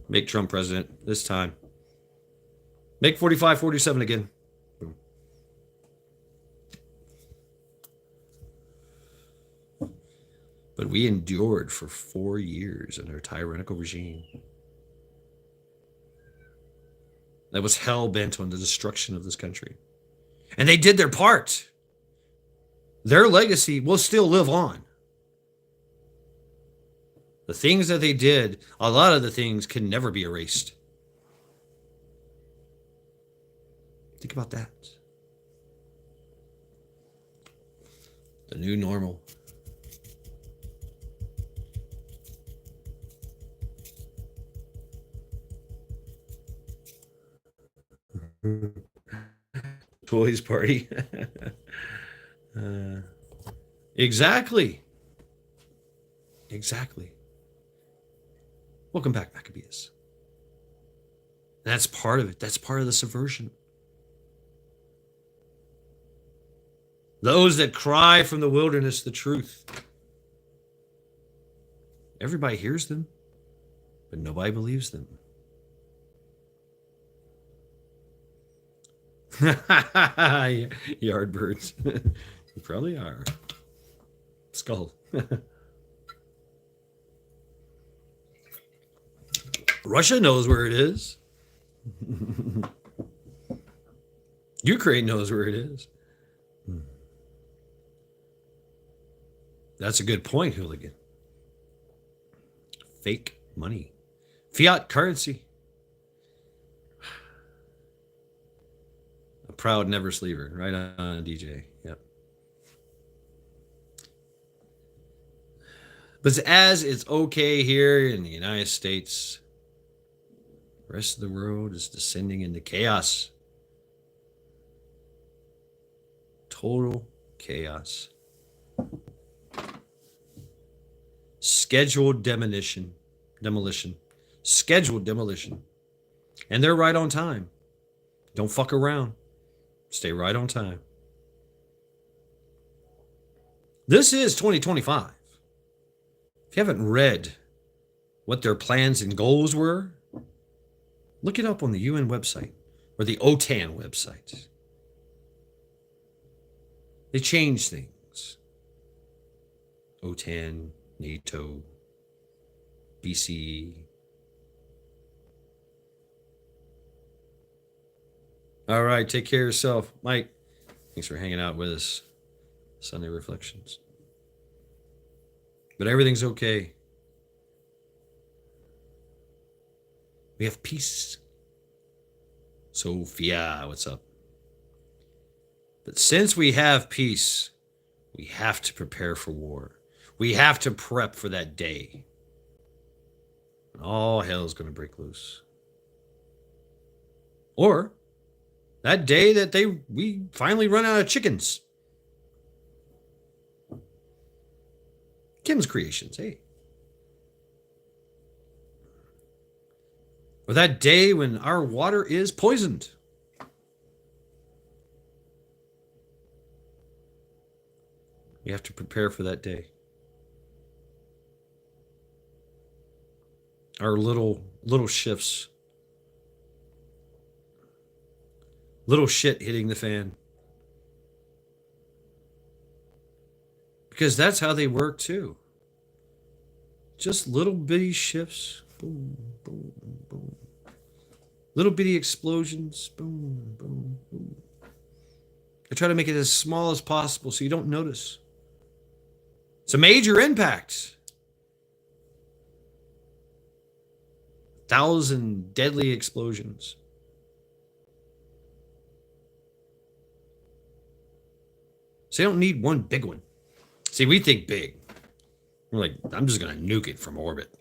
make Trump president this time. Make 45, 47 again. Boom. But we endured for 4 years under a tyrannical regime that was hell-bent on the destruction of this country. And they did their part. Their legacy will still live on. The things that they did, a lot of the things can never be erased. Think about that. The new normal. Toys party. Exactly. Welcome back, Maccabees. That's part of it. That's part of the subversion. Those that cry from the wilderness the truth. Everybody hears them, but nobody believes them. Yardbirds. You probably are. Skull. Russia knows where it is. Ukraine knows where it is. That's a good point, Hooligan. Fake money. Fiat currency. A proud never sleeper. Right on, DJ. Yep. But as it's okay here in the United States, the rest of the world is descending into chaos. Total chaos. Scheduled demolition. Scheduled demolition. And they're right on time. Don't fuck around. Stay right on time. This is 2025. If you haven't read what their plans and goals were, look it up on the UN website or the OTAN website. They changed things. OTAN, NATO, BCE. All right, take care of yourself. Mike, thanks for hanging out with us. Sunday Reflections. But everything's okay. We have peace. Sophia, what's up? But since we have peace, we have to prepare for war. We have to prep for that day. And all hell's going to break loose. Or that day that we finally run out of chickens. Kim's Creations, hey. Or that day when our water is poisoned. We have to prepare for that day. Our little shifts. Little shit hitting the fan. Because that's how they work too. Just little bitty shifts. Boom, boom, boom. Little bitty explosions. Boom, boom, boom. I try to make it as small as possible so you don't notice. It's a major impact. 1,000 deadly explosions. So you don't need one big one. See, we think big. We're like, I'm just going to nuke it from orbit.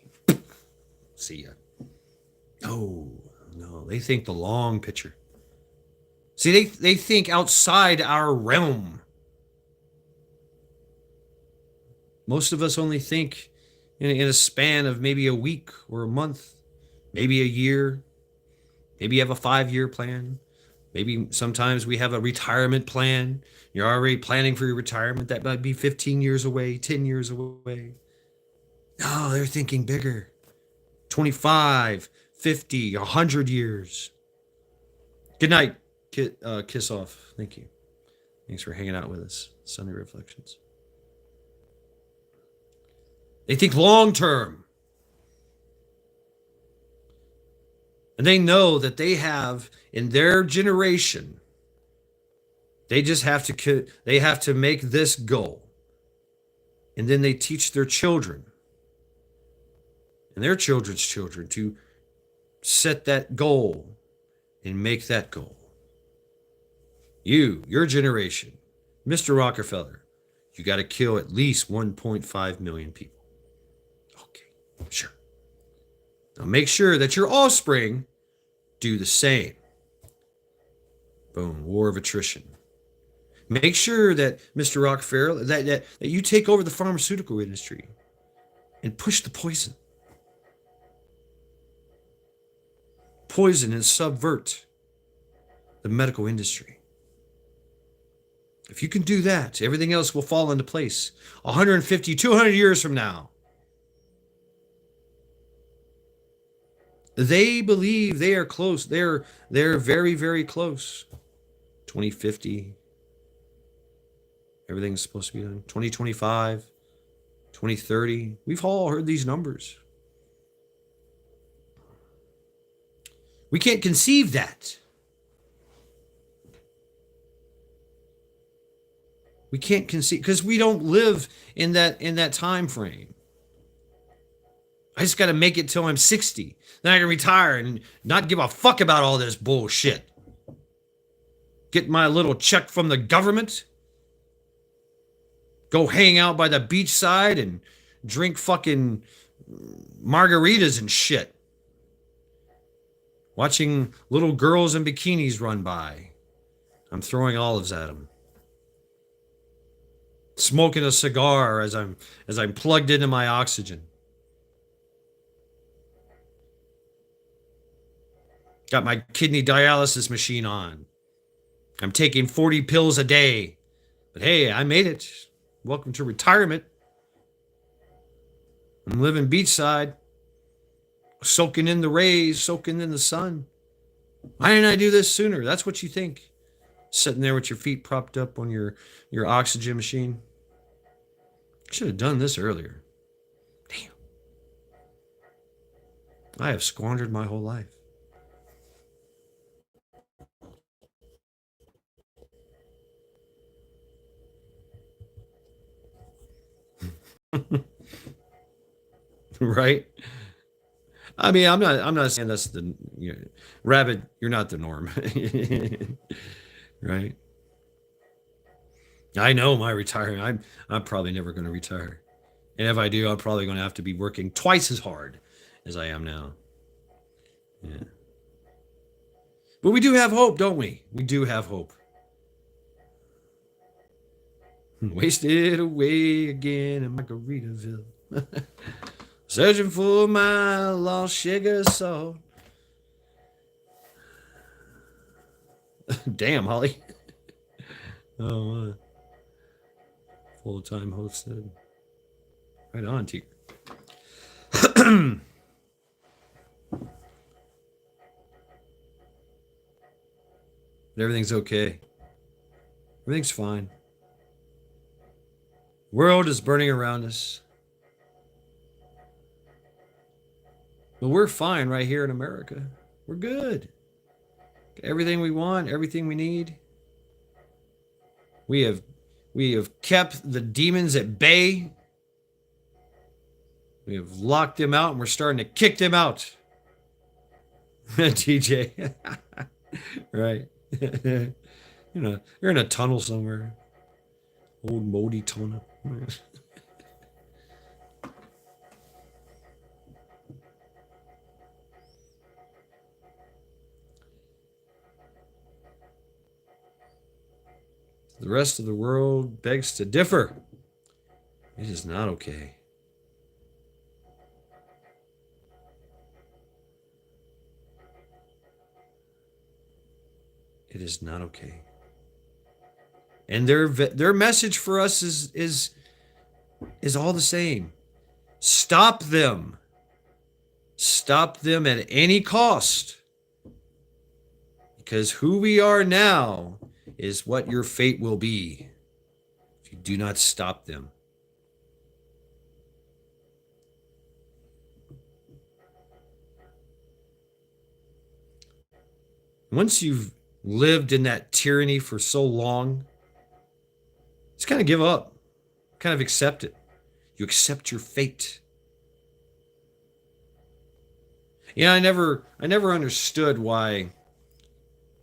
See ya. Oh, no. They think the long picture. See, they think outside our realm. Most of us only think in a span of maybe a week or a month, maybe a year. Maybe you have a 5-year plan. Maybe sometimes we have a retirement plan. You're already planning for your retirement. That might be 15 years away, 10 years away. No, they're thinking bigger. 25, 50, 100 years. Good night, Kiss Off. Thank you. Thanks for hanging out with us. Sunday Reflections. They think long term. And they know that they have in their generation, they just have to make this goal. And then they teach their children and their children's children to set that goal and make that goal. Your generation, Mr. Rockefeller, you got to kill at least 1.5 million people. Okay, sure. Now make sure that your offspring do the same. Boom, war of attrition. Make sure that, Mr. Rockefeller, that you take over the pharmaceutical industry and push the poison. Poison and subvert the medical industry. If you can do that, everything else will fall into place. 150, 200 years from now. They believe they are close. They're very, very close. 2050. Everything's supposed to be done. 2025, 2030. We've all heard these numbers. We can't conceive that. We can't conceive because we don't live in that time frame. I just got to make it till I'm 60. Then I can retire and not give a fuck about all this bullshit. Get my little check from the government. Go hang out by the beachside and drink fucking margaritas and shit. Watching little girls in bikinis run by. I'm throwing olives at them. Smoking a cigar as I'm plugged into my oxygen. Got my kidney dialysis machine on. I'm taking 40 pills a day. But hey, I made it. Welcome to retirement. I'm living beachside. Soaking in the rays, soaking in the sun. Why didn't I do this sooner? That's what you think. Sitting there with your feet propped up on your oxygen machine. Should have done this earlier. Damn. I have squandered my whole life. Right? I mean, I'm not saying that's the rabbit. You're not the norm, right? I know my retirement. I'm probably never going to retire, and if I do, I'm probably going to have to be working twice as hard as I am now. Yeah, but we do have hope, don't we? We do have hope. Wasted away again in Margaritaville. Searching for my lost sugar salt. Damn, Holly. Oh, Full-time hosted. Right on, T. Everything's okay. Everything's fine. World is burning around us. But we're fine right here in America. We're good. Everything we want, everything we need. We have kept the demons at bay. We have locked them out and we're starting to kick them out. TJ. Right. You're in a tunnel somewhere. Old moldy tunnel. The rest of the world begs to differ. It is not okay. It is not okay. And their message for us is all the same. Stop them. Stop them at any cost. Because who we are now is what your fate will be if you do not stop them. Once you've lived in that tyranny for so long, just kind of give up, kind of accept it. You accept your fate. Yeah, I never understood why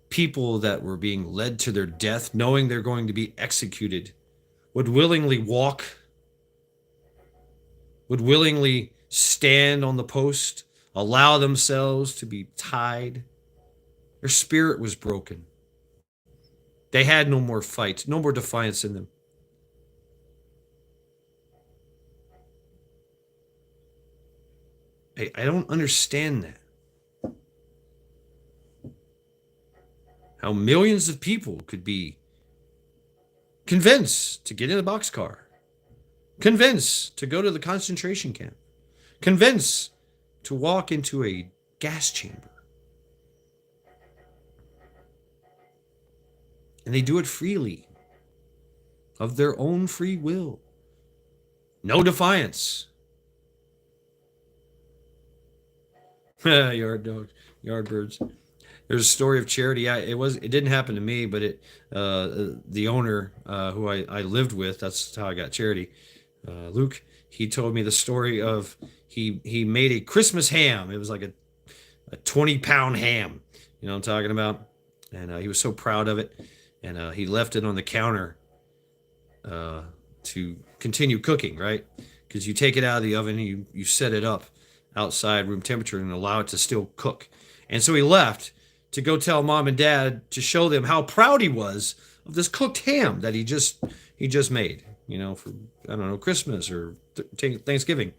people that were being led to their death, knowing they're going to be executed, would willingly walk, would willingly stand on the post, allow themselves to be tied. Their spirit was broken. They had no more fight, no more defiance in them. I don't understand that. How millions of people could be convinced to get in a boxcar, convinced to go to the concentration camp, convinced to walk into a gas chamber. And they do it freely, of their own free will. No defiance. Yard dogs, yard birds. There's a story of charity. It didn't happen to me, but the owner who I lived with, that's how I got charity. Luke, he told me the story of he made a Christmas ham. It was like a 20-pound ham. You know what I'm talking about? And he was so proud of it. And he left it on the counter to continue cooking, right? Because you take it out of the oven and you set it up outside room temperature and allow it to still cook. And so he left to go tell mom and dad to show them how proud he was of this cooked ham that he just made, for, I don't know, Christmas or Thanksgiving.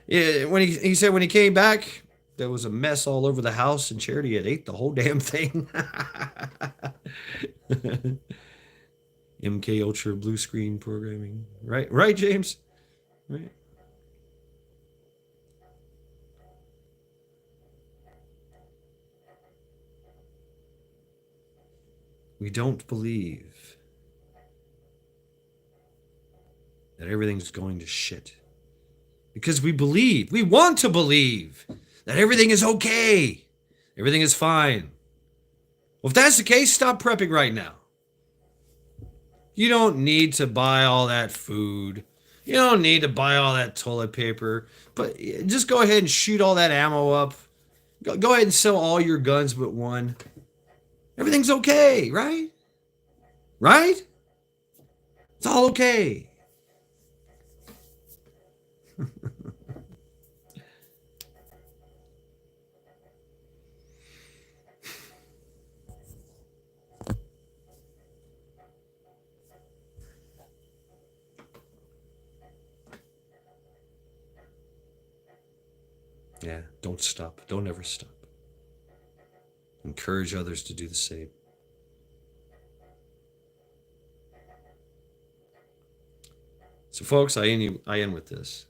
When he said when he came back, there was a mess all over the house and Charity had ate the whole damn thing. MK Ultra blue screen programming. Right, James? Right. We don't believe that everything's going to shit. Because we want to believe that everything is okay. Everything is fine. Well, if that's the case, stop prepping right now. You don't need to buy all that food. You don't need to buy all that toilet paper. But just go ahead and shoot all that ammo up. Go ahead and sell all your guns but one. Everything's okay, right? Right? It's all okay. Yeah, don't stop. Don't ever stop. Encourage others to do the same. So, folks, I end with this.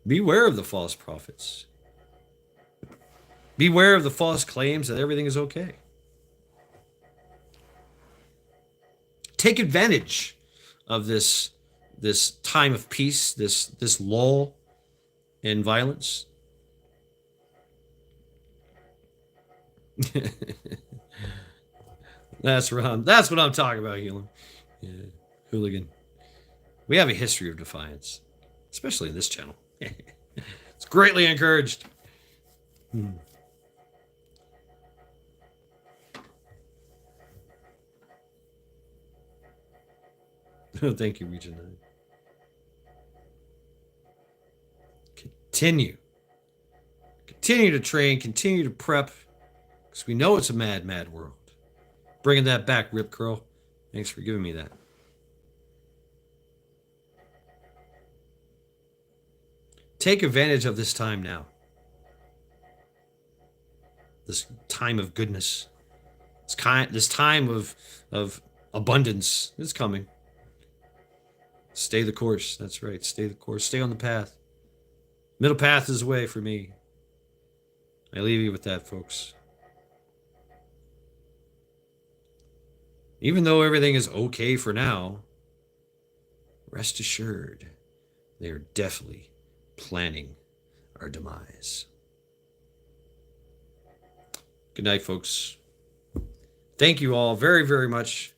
Beware of the false prophets. Beware of the false claims that everything is okay. Take advantage of this time of peace, this lull in violence. That's what I'm talking about, Helaman. Yeah, hooligan. We have a history of defiance, especially in this channel. It's greatly encouraged. Thank you, Region 9. Continue to train, continue to prep, because we know it's a mad, mad world. Bringing that back, Rip Curl. Thanks for giving me that. Take advantage of this time now. This time of goodness. This time of abundance is coming. Stay the course. That's right. Stay the course. Stay on the path. Middle path is the way for me. I leave you with that, folks. Even though everything is okay for now, rest assured, they are definitely planning our demise. Good night, folks. Thank you all very, very much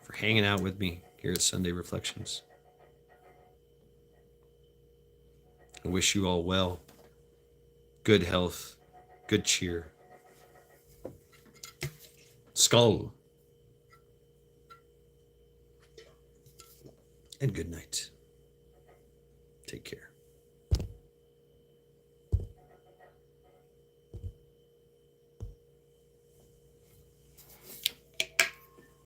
for hanging out with me here at Sunday Reflections. I wish you all well, good health, good cheer. Skull. And good night. Take care.